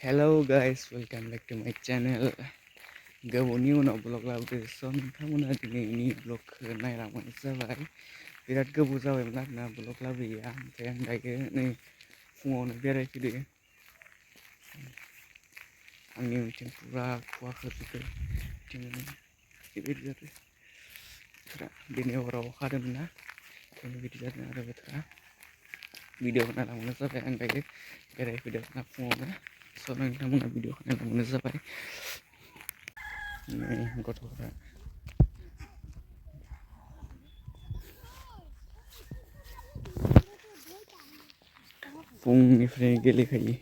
Hello guys, welcome back to my channel. Gwbaoनि unao vlog लाबोदो स' नोंथांमोना दिनैनि vlogखौ नायलांबानो जाबाय। बिराद गोबाव जाबायमोन आरोना vlog लाबोयैया, ओमफ्राय आं दायो नै फुङावनो बेरायफैदो। आंनि उनथिं फुरा खुवा खोबजोबदो, बिथिं बेबायदि जादों बोथोरा। दिनै हराव अखा हादोंमोन ना, ओंखायनो बिदि जादों आरो बोथोरा। भिडिअखौ नायलांबानो जाबाय, आं दायो बेरायफैदो आरोना फुङावनो। स' नोंथांमोना भिडिअखौ नायलांबानो जाबाय। नै गथ'फ्रा फुंनिफ्राय गेलेखायो।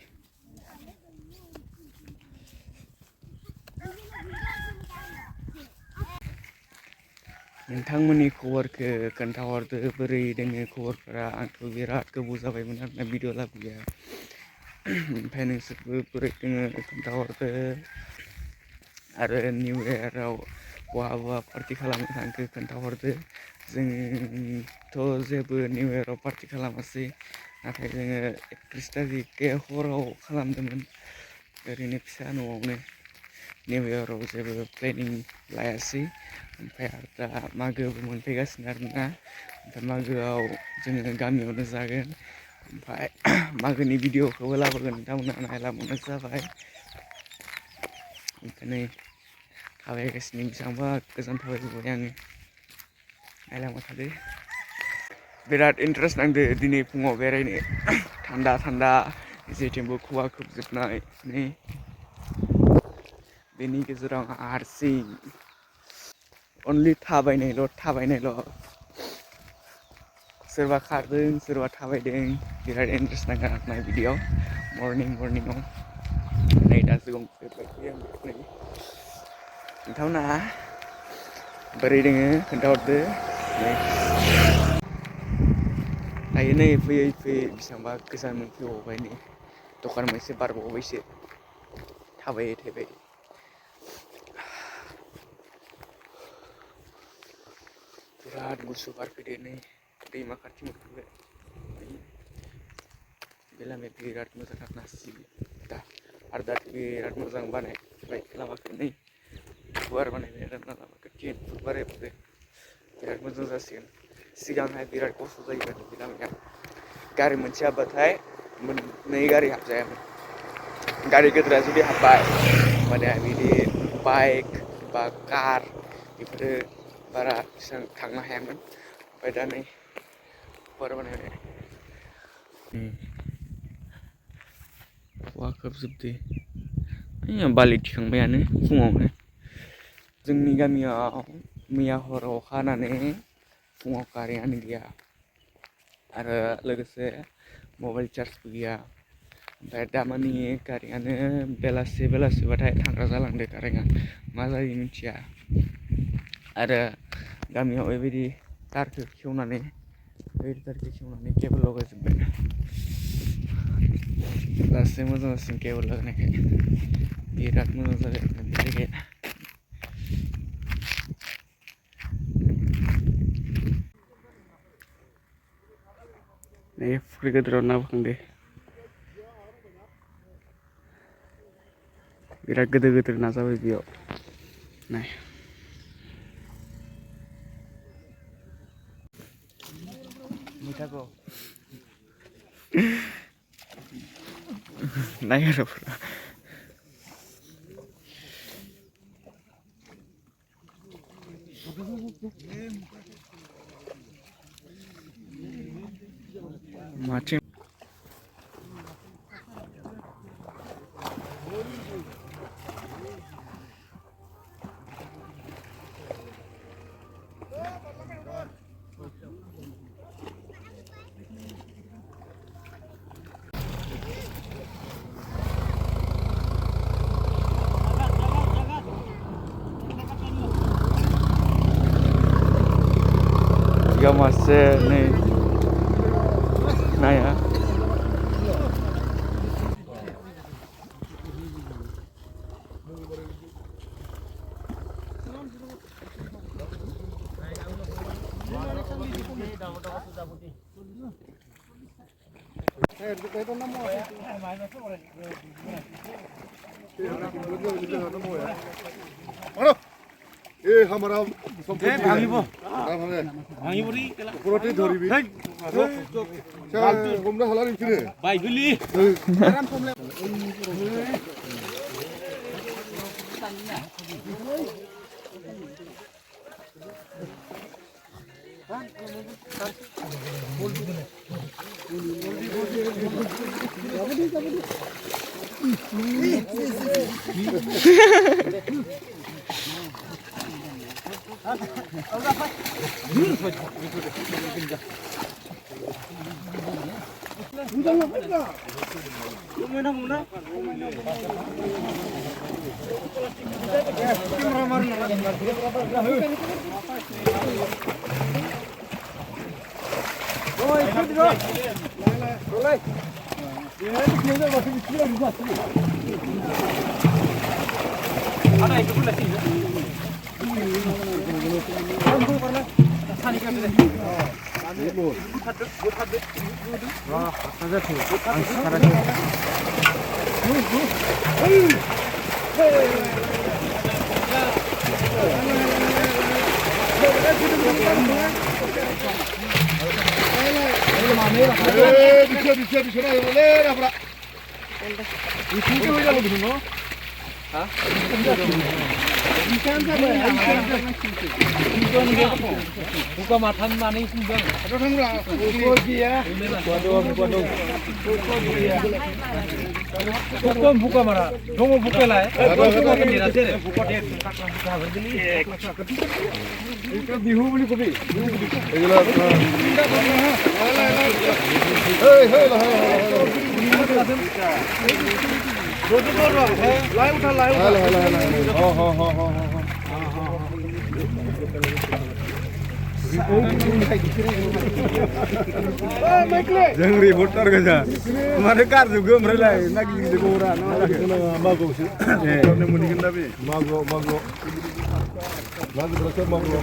नोंथांमोननि खबरखौ खोन्थाहरदो, बोरै दोङो खबरफोरा? आंथ' बिराद गोबाव जाबायमोन आरोना भिडिअ लाबोयैया। ओमफ्राय नोंसोरबो बोरै दोङो खोन्थाहरदो। आरो निउ इयाराव बहा पार्टि खालामनो थांखो खोन्थाहरदो। जोंथ' जेबो निउ इयाराव पार्टि खालामासै, नाथाय जोङो 31 थारिख हराव खालामदोंमोन, ओरैनो फिसा न'आवनो। निउ इयाराव जेबो प्लेनिं लायासै। ओमफ्राय आरो दा मागोबो मोनफैगासिनो आरोना, ओमफ्राय मागोआव जोङो गामियावनो जागोन। ओमफ्राय मागोनि भिडिअखौबो लाबोगोन, नोंथांमोना नायलांबानो जाबाय। ओंखायनो थाबायगासिनो, बेसेबांबा गोजान थाबायबोबाय आङो, नायलांबाय थादो। बिराद इन्टारेस्ट नांदो दिनै फुङाव बेरायनो, थान्दा थान्दा, जेथिंबो खुवा खोबजोबनाय। नै बेनि गेजेराव आं हारसिं अनलि थाबायनायल'। सोरबा खारदों, सोरबा थाबायदों, बिराद इन्टारेस्ट नांदों आरोना भिडिअ मर्निंआव। नै दासो गंफैबाय आं नै। नोंथांमोना बोरै दोङो खोन्थाहरदो। दायो नै फैयै बेसेबांबा गोजान मोनफैबावबाय नै, दखान मोनसे बारबावबायसो थाबायै। बिराद गुसु बार फैदो, नै दैमा खाथि मोनफैबाय। बे लामाया बिराद मोजां आरोना दा, आरो दा बिराद मोजां बानायबाय लामाखौ। नै गुवार बानायबाय आरोना लामाखौ, 10 फुट बारायबावदो, बिराद मोजां जासिगोन। सिगांहाय बिराद खस्थ' जायोमोन बे लामाया, गारि मोनसे हाबबाथाय मोननै गारि हाबजायामोन। गारि गिदिरा जुदि हाबबाय होमबानिया बिदि बाइक बा कार बेफोरो बारा एसेबां थांनो हायामोन। ओमफ्राय दा नै गुवार बानायबाय। खुवा खोबजोबदो, बालि थिखांबायानो फुङावनो। जोंनि गामियाव मैया हराव अखा हानानै फुङाव कारेन्टआनो गैया, आरो लोगोसे मबाइल चार्जबो गैया। ओमफ्राय दामानि कारेन्टआनो बेलासिबाथाय थांग्रा जालांदो कारेन्टआ, मा जायो मिथिया। आरो गामियाव बेबायदि तारखौ खेवनानै केबोल लगायजोब्बाय। दासो मोजां जासिगोन केबोल लागायनायखाय, बिराद मोजां जाबाय आरोना बे जायगाया। नै फुख्रि गेदेराव ना बोखांदो, बिराद गिदिर ना जाबाय बेयाव। नाय मैथाखौ नाय आरो माथिं मासे नै नाया ए हमारा भांगिबो भांगिबोरी पुरोटे धरिबि हमना हाला नोंसोरो बायगोलि आराम समले buka matan maning kumbang. Aduh tangra. Buka dia. Buka mara. Dongo buka lah. Buka ke dera dera. Buka dera. Buka berdiri. Itu bihu beli kopi. Itulah. Hei hei lah. Rodu korwa. Lai utha lai. Ho ho ho ho. Jangan reporter kerja. Mana kar juga mereka lagi di koran. Mago sih. Mago. Mago berasa mago.